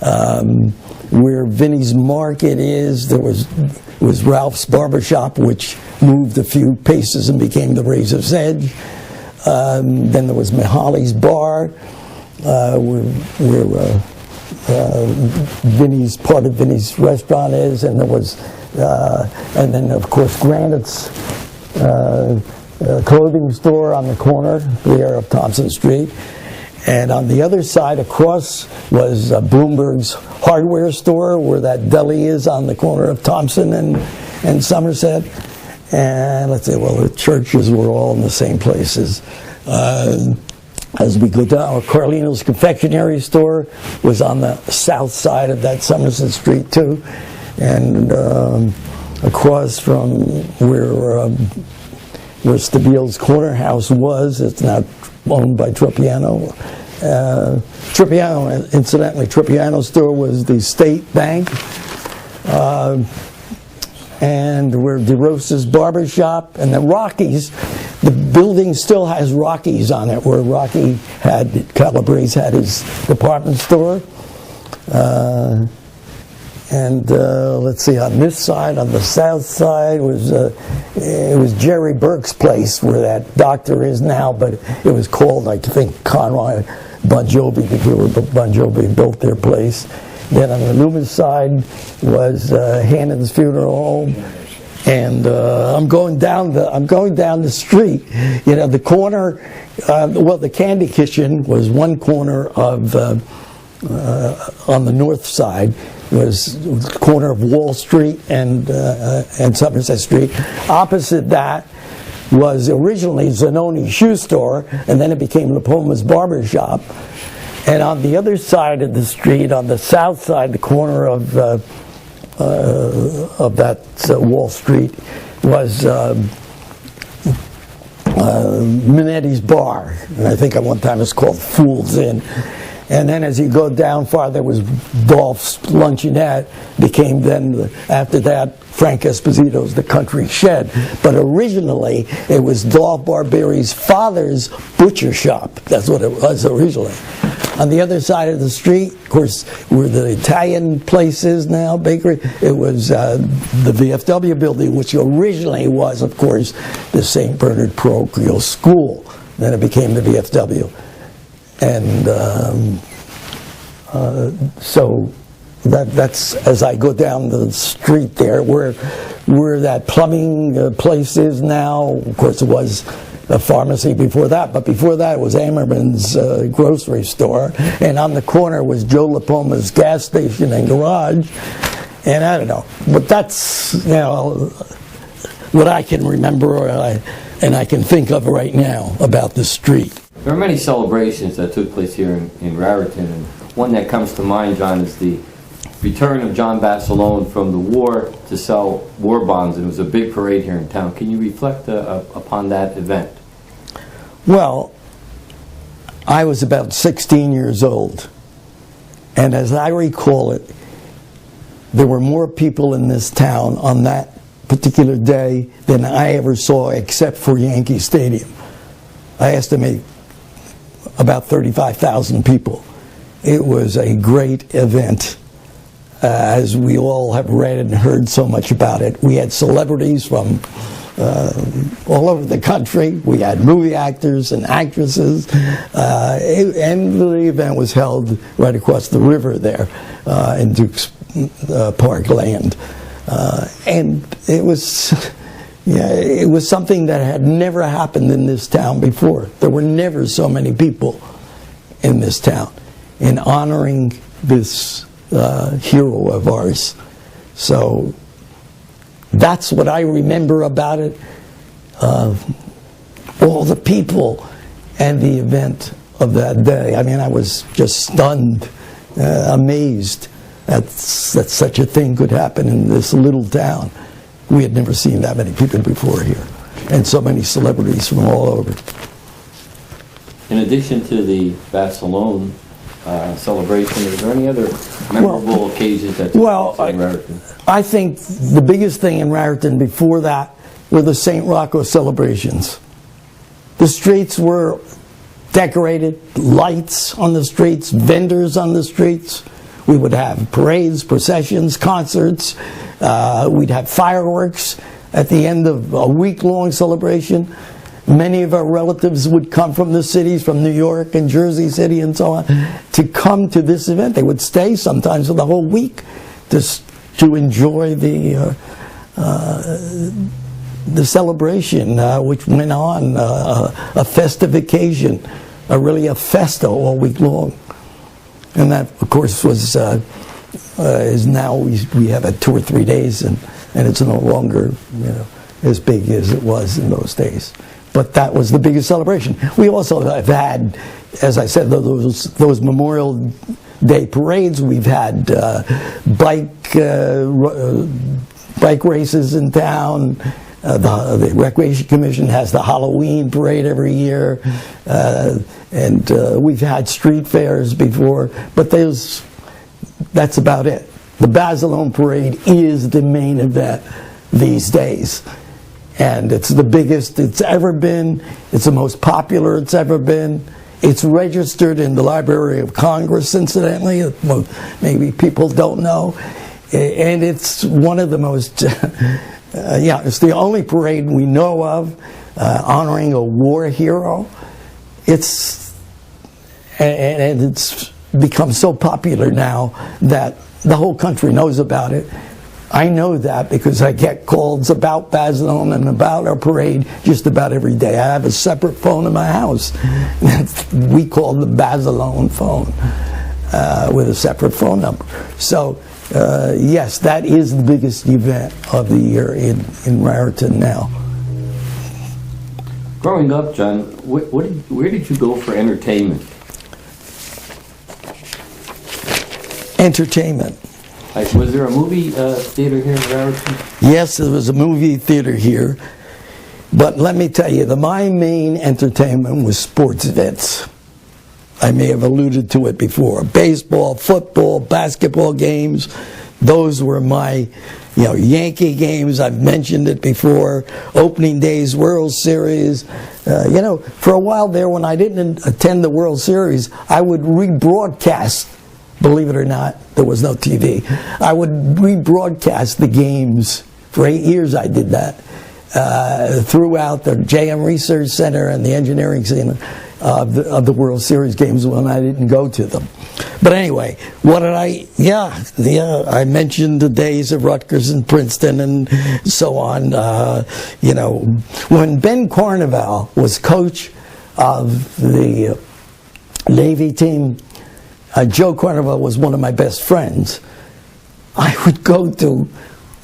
Where Vinnie's Market is, there was Ralph's Barbershop, which moved a few paces and became the Razor's Edge. Then there was Mahali's Bar, where Vinnie's, part of Vinnie's restaurant is, and there was, and then of course Granite's clothing store on the corner there of Thompson Street. And on the other side across was Bloomberg's hardware store, where that deli is on the corner of Thompson and Somerset. And let's say, well, the churches were all in the same places. As we go down, Carlino's confectionery store was on the south side of that Somerset Street too. And across from where Stabile's Corner House was, it's now owned by Tropiano. Incidentally, Tropiano's store was the State Bank. And where DeRosa's Barbershop, and the Rockies, the building still has Rockies on it, where Rocky Calabrese had his department store. Let's see, on this side, on the south side, it was Jerry Burke's place, where that doctor is now, but it was called, I think, Conroy Bon Jovi, because Bon Jovi built their place. Then on the Loomis side was Hannon's Funeral Home, and I'm going down the street. You know, the corner, the Candy Kitchen was one corner of on the north side, was the corner of Wall Street and Somerset Street. Opposite that was originally Zanoni's shoe store, and then it became Lapoma's Barbershop. And on the other side of the street, on the south side, the corner of that Wall Street, was Minetti's Bar. And I think at one time it was called Fool's Inn. And then as you go down farther was Dolph's Luncheonette, became then, after that, Frank Esposito's The Country Shed. But originally, it was Dolph Barberi's father's butcher shop. That's what it was originally. On the other side of the street, of course, where the Italian place is now, bakery, it was the VFW building, which originally was, of course, the St. Bernard Parochial School. Then it became the VFW. And so that's, as I go down the street there, where that plumbing place is now. Of course, it was a pharmacy before that, but before that it was Ammerman's grocery store, and on the corner was Joe Lapoma's gas station and garage. And I don't know, but that's, you know, what I can remember and I can think of right now about the street. There are many celebrations that took place here in Raritan, and one that comes to mind, John, is the return of John Basilone from the war to sell war bonds, and it was a big parade here in town. Can you reflect upon that event? Well, I was about 16 years old, and as I recall it, there were more people in this town on that particular day than I ever saw, except for Yankee Stadium. I estimate about 35,000 people. It was a great event. As we all have read and heard so much about it. We had celebrities from all over the country. We had movie actors and actresses. And the event was held right across the river there in Duke's Park land. And it was... Yeah, it was something that had never happened in this town before. There were never so many people in this town in honoring this hero of ours. So that's what I remember about it. All the people and the event of that day. I mean, I was just stunned, amazed that such a thing could happen in this little town. We had never seen that many people before here, and so many celebrities from all over. In addition to the Basilone celebration, is there any other memorable occasions that took place in Raritan? I think the biggest thing in Raritan before that were the St. Rocco celebrations. The streets were decorated, lights on the streets, vendors on the streets. We would have parades, processions, concerts. We'd have fireworks at the end of a week-long celebration. Many of our relatives would come from the cities, from New York and Jersey City and so on, to come to this event. They would stay sometimes for the whole week to enjoy the celebration, which went on, a festive occasion, really a festa all week long. And that, of course, was is now we have it 2 or 3 days, and it's no longer as big as it was in those days. But that was the biggest celebration. We also have had, as I said, those Memorial Day parades. We've had bike races in town. The Recreation Commission has the Halloween parade every year, and we've had street fairs before. But that's about it. The Basilone Parade is the main event these days. And it's the biggest it's ever been. It's the most popular it's ever been. It's registered in the Library of Congress, incidentally. Maybe people don't know. And it's one of the most, it's the only parade we know of honoring a war hero. It's become so popular now that the whole country knows about it. I know that because I get calls about Basilone and about our parade just about every day. I have a separate phone in my house. We call the Basilone phone with a separate phone number. So, yes, that is the biggest event of the year in Raritan now. Growing up, John, where did you go for entertainment? Entertainment. Was there a movie theater here in Raritan? Yes, there was a movie theater here. But let me tell you, my main entertainment was sports events. I may have alluded to it before. Baseball, football, basketball games. Those were my, Yankee games. I've mentioned it before. Opening days, World Series. For a while there, when I didn't attend the World Series, I would rebroadcast. Believe it or not, there was no TV. I would rebroadcast the games. For 8 years I did that. Throughout the JM Research Center and the engineering center of the World Series games when I didn't go to them. But anyway, I mentioned the days of Rutgers and Princeton and so on. When Ben Carnival was coach of the Navy team, Joe Carnival was one of my best friends. I would go to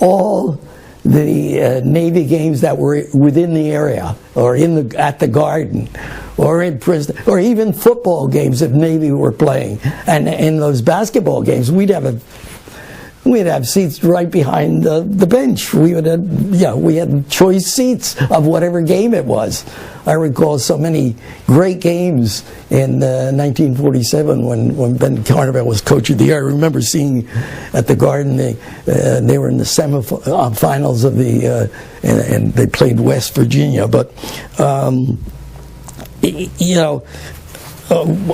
all the Navy games that were within the area, or at the Garden, or in Princeton, or even football games if Navy were playing. And in those basketball games, we'd have seats right behind the bench. We had choice seats of whatever game it was. I recall so many great games in 1947 when Ben Carnival was coach of the year. I remember seeing at the Garden, they were in the semifinals of and they played West Virginia. But,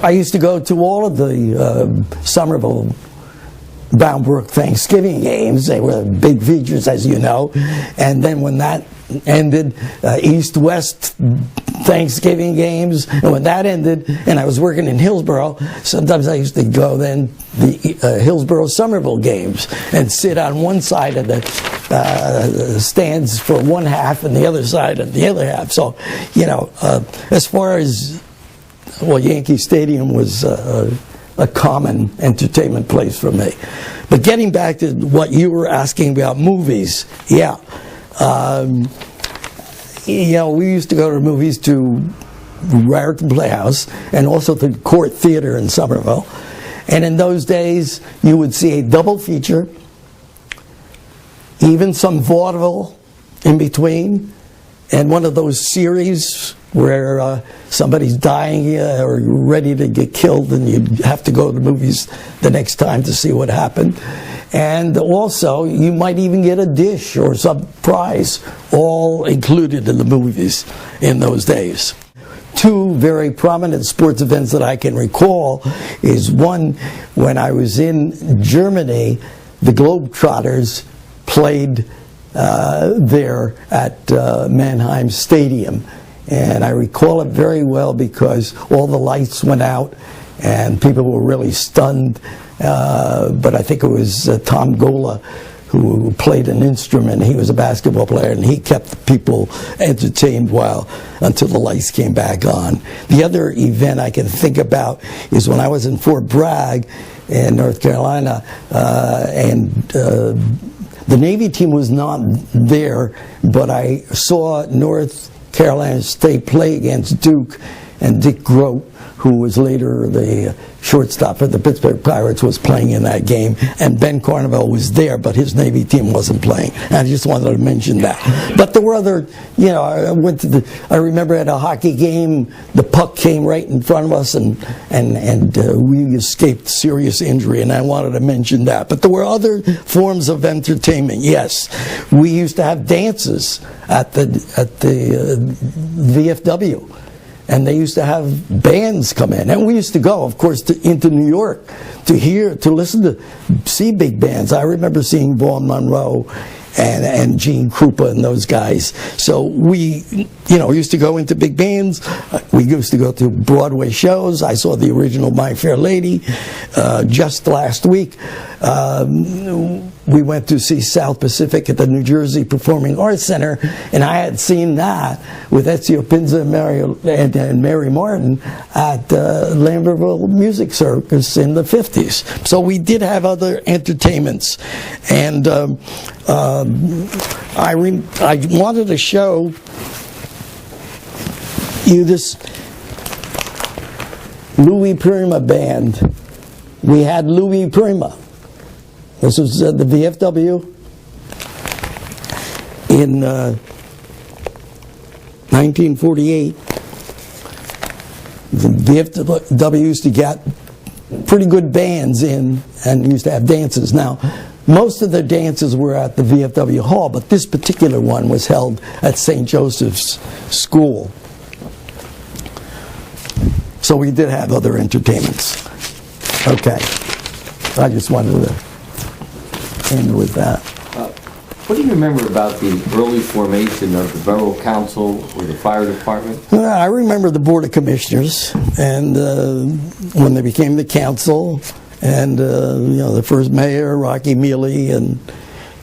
I used to go to all of the Somerville Bound Brook Thanksgiving games. They were big features, as you know. And then when that ended, East-West Thanksgiving games. And when that ended, and I was working in Hillsborough, sometimes I used to go then the Hillsborough-Somerville games and sit on one side of the stands for one half and the other side of the other half. So, as far as, Yankee Stadium was a common entertainment place for me. But getting back to what you were asking about movies, we used to go to movies to Raritan Playhouse and also to Court Theater in Somerville. And in those days, you would see a double feature, even some vaudeville in between, and one of those series where somebody's dying or ready to get killed and you have to go to the movies the next time to see what happened. And also, you might even get a dish or some prize, all included in the movies in those days. two very prominent sports events that I can recall is one, when I was in Germany, the Globetrotters played there at Mannheim Stadium. And I recall it very well because all the lights went out and people were really stunned. But I think it was Tom Gola who played an instrument. He was a basketball player, and he kept people entertained until the lights came back on. The other event I can think about is when I was in Fort Bragg in North Carolina, and the Navy team was not there, but I saw North Carolina State play against Duke, and Dick Grote, who was later the shortstop for the Pittsburgh Pirates, was playing in that game, and Ben Carnival was there, but his Navy team wasn't playing. And I just wanted to mention that. But there were other, I remember at a hockey game, the puck came right in front of us, and we escaped serious injury, and I wanted to mention that. But there were other forms of entertainment. Yes, we used to have dances at the VFW. And they used to have bands come in. And we used to go, of course, into New York to see big bands. I remember seeing Vaughn Monroe and Gene Krupa and those guys. So we, used to go into big bands. We used to go to Broadway shows. I saw the original My Fair Lady just last week. We went to see South Pacific at the New Jersey Performing Arts Center, and I had seen that with Ezio Pinza and Mary Martin at Lambertville Music Circus in the 50s. So we did have other entertainments. And I wanted to show you this Louis Prima band. We had Louis Prima. This was the VFW in 1948. The VFW used to get pretty good bands in and used to have dances. Now, most of the dances were at the VFW Hall, but this particular one was held at St. Joseph's School. So we did have other entertainments. Okay. I just wanted to end with that. What do you remember about the early formation of the Borough Council or the Fire Department? I remember the Board of Commissioners, and when they became the council, and the first mayor, Rocky Mealy, and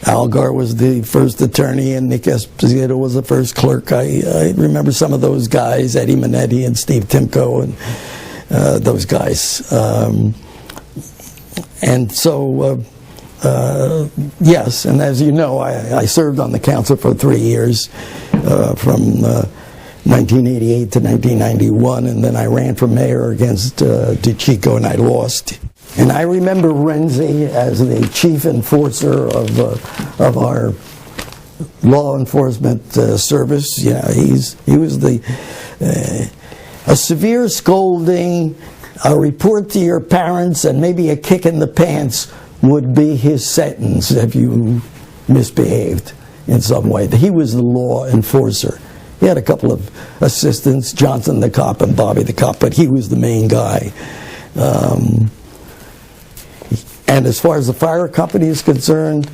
Algar was the first attorney, and Nick Esposito was the first clerk. I remember some of those guys, Eddie Minetti and Steve Timko, and those guys. And so, yes, and as you know, I served on the council for 3 years, from 1988 to 1991, and then I ran for mayor against DeCicco, and I lost. And I remember Renzi as the chief enforcer of our law enforcement service. Yeah, he was a severe scolding, a report to your parents, and maybe a kick in the pants would be his sentence if you misbehaved in some way. He was the law enforcer. He had a couple of assistants, Johnson the cop and Bobby the cop, but he was the main guy. And as far as the fire company is concerned,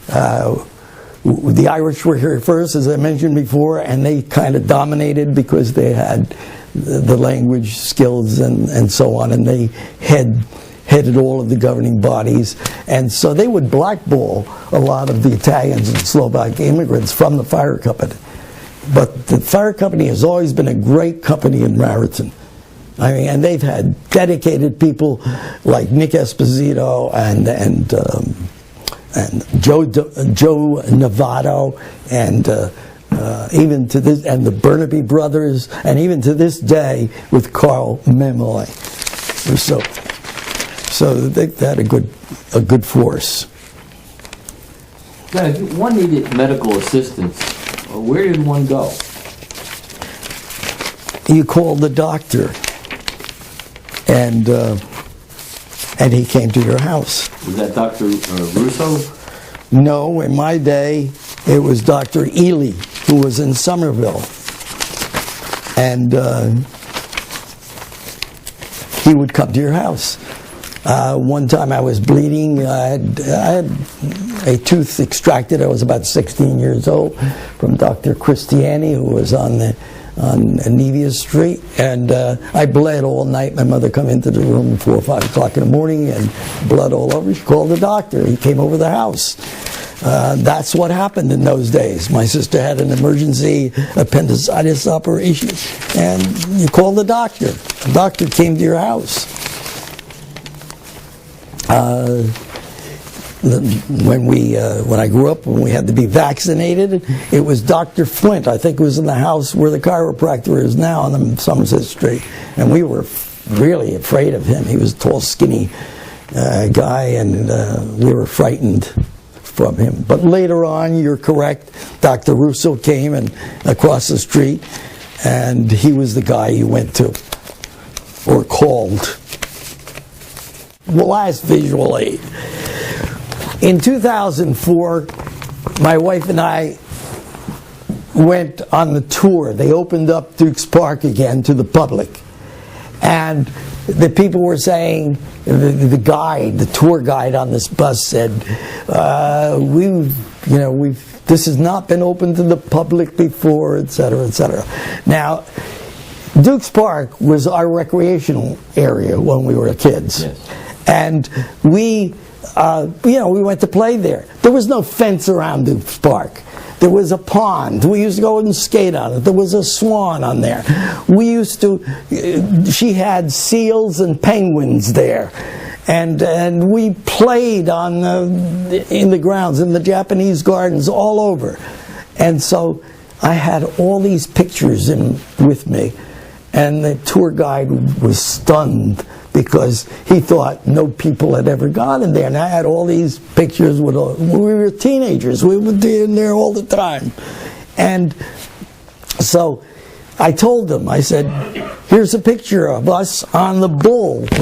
the Irish were here first, as I mentioned before, and they kind of dominated because they had the language skills and so on, and they headed all of the governing bodies. And so they would blackball a lot of the Italians and Slovak immigrants from the fire company. But the fire company has always been a great company in Raritan. I mean, and they've had dedicated people like Nick Esposito and Joe Novato, and even to this, and the Burnaby brothers, and even to this day with Carl Memole. So they had a good force. Now, if one needed medical assistance, where did one go? You called the doctor, and he came to your house. Was that Dr. Russo? No, in my day, it was Dr. Ely, who was in Somerville. And he would come to your house. One time I was bleeding. I had a tooth extracted. I was about 16 years old from Dr. Christiani, who was on Nevia Street, and I bled all night. My mother come into the room at 4 or 5 o'clock in the morning and blood all over. She called the doctor. He came over the house. That's what happened in those days. My sister had an emergency appendicitis operation, and you called the doctor. The doctor came to your house. When I grew up, when we had to be vaccinated, it was Dr. Flint. I think it was in the house where the chiropractor is now on the Somerset Street, and we were really afraid of him. He was a tall, skinny guy, and we were frightened from him. But later on, you're correct, Dr. Russo came and across the street, and he was the guy you went to or called. The last visual aid. In 2004, my wife and I went on the tour. They opened up Duke's Park again to the public. And the people were saying, the tour guide on this bus said, this has not been open to the public before, et cetera, et cetera. Now, Duke's Park was our recreational area when we were kids. Yes. And we went to play there. There was no fence around Duke's Park. There was a pond. We used to go and skate on it. There was a swan on there. She had seals and penguins there. And we played in the grounds, in the Japanese gardens, all over. And so I had all these pictures with me. And the tour guide was stunned because he thought no people had ever gone in there. And I had all these pictures we were teenagers. We would be in there all the time. And so I told them, I said, here's a picture of us on the bull. He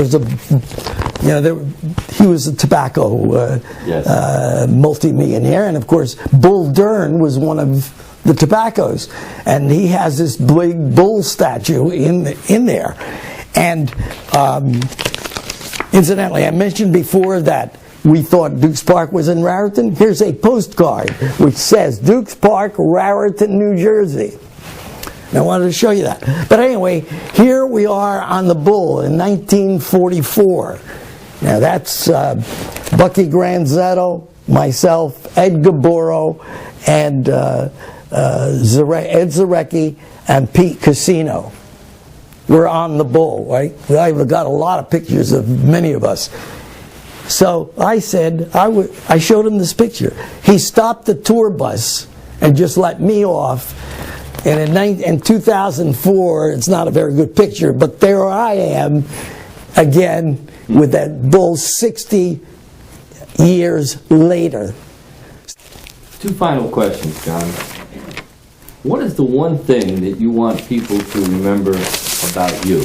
was a tobacco multi-millionaire, and of course, Bull Dern was one of the tobaccos, and he has this big bull statue in there. And incidentally, I mentioned before that we thought Duke's Park was in Raritan. Here's a postcard which says Duke's Park, Raritan, New Jersey. And I wanted to show you that. But anyway, here we are on the bull in 1944. Now that's Bucky Granzetto, myself, Ed Gaboro, and Ed Zarecki, and Pete Casino. We're on the bull, right? I've got a lot of pictures of many of us. So I said, I showed him this picture. He stopped the tour bus and just let me off. And in 2004, it's not a very good picture, but there I am again with that bull 60 years later. Two final questions, John. What is the one thing that you want people to remember about you?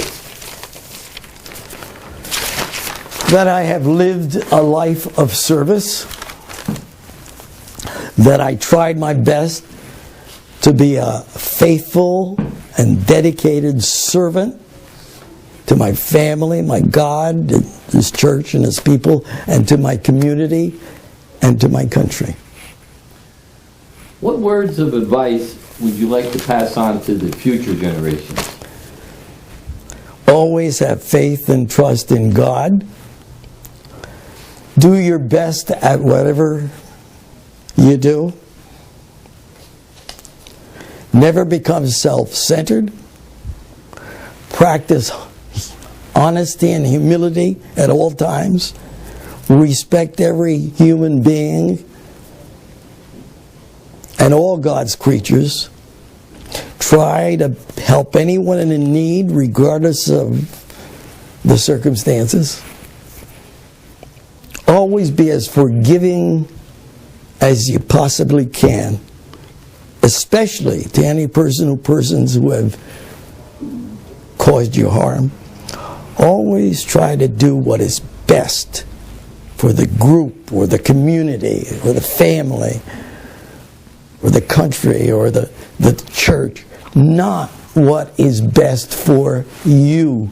That I have lived a life of service, that I tried my best to be a faithful and dedicated servant to my family, my God, His church and His people, and to my community and to my country. What words of advice would you like to pass on to the future generations? Always have faith and trust in God. Do your best at whatever you do. Never become self-centered. Practice honesty and humility at all times. Respect every human being and all God's creatures. Try to help anyone in need regardless of the circumstances. Always be as forgiving as you possibly can, especially to any persons who have caused you harm. Always try to do what is best for the group or the community or the family or the country or the church, not what is best for you.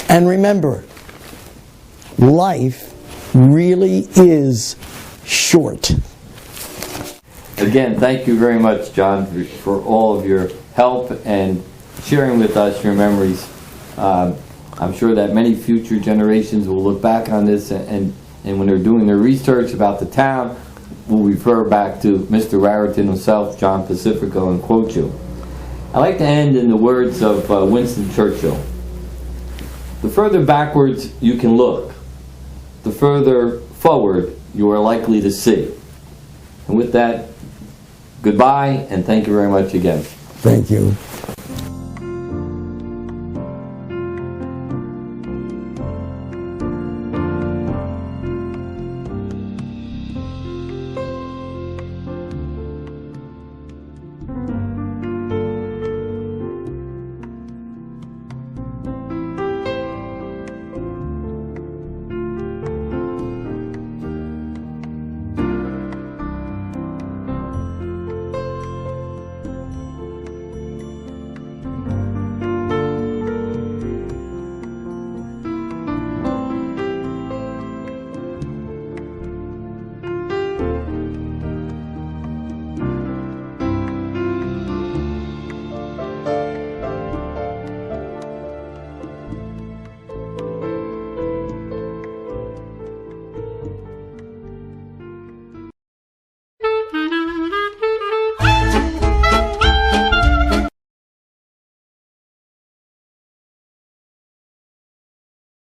And remember, life really is short. Again, thank you very much, John, for all of your help and sharing with us your memories. I'm sure that many future generations will look back on this and when they're doing their research about the town, will refer back to Mr. Raritan himself, John Pacifico, and quote you. I like to end in the words of Winston Churchill. The further backwards you can look, the further forward you are likely to see. And with that, goodbye, and thank you very much again. Thank you.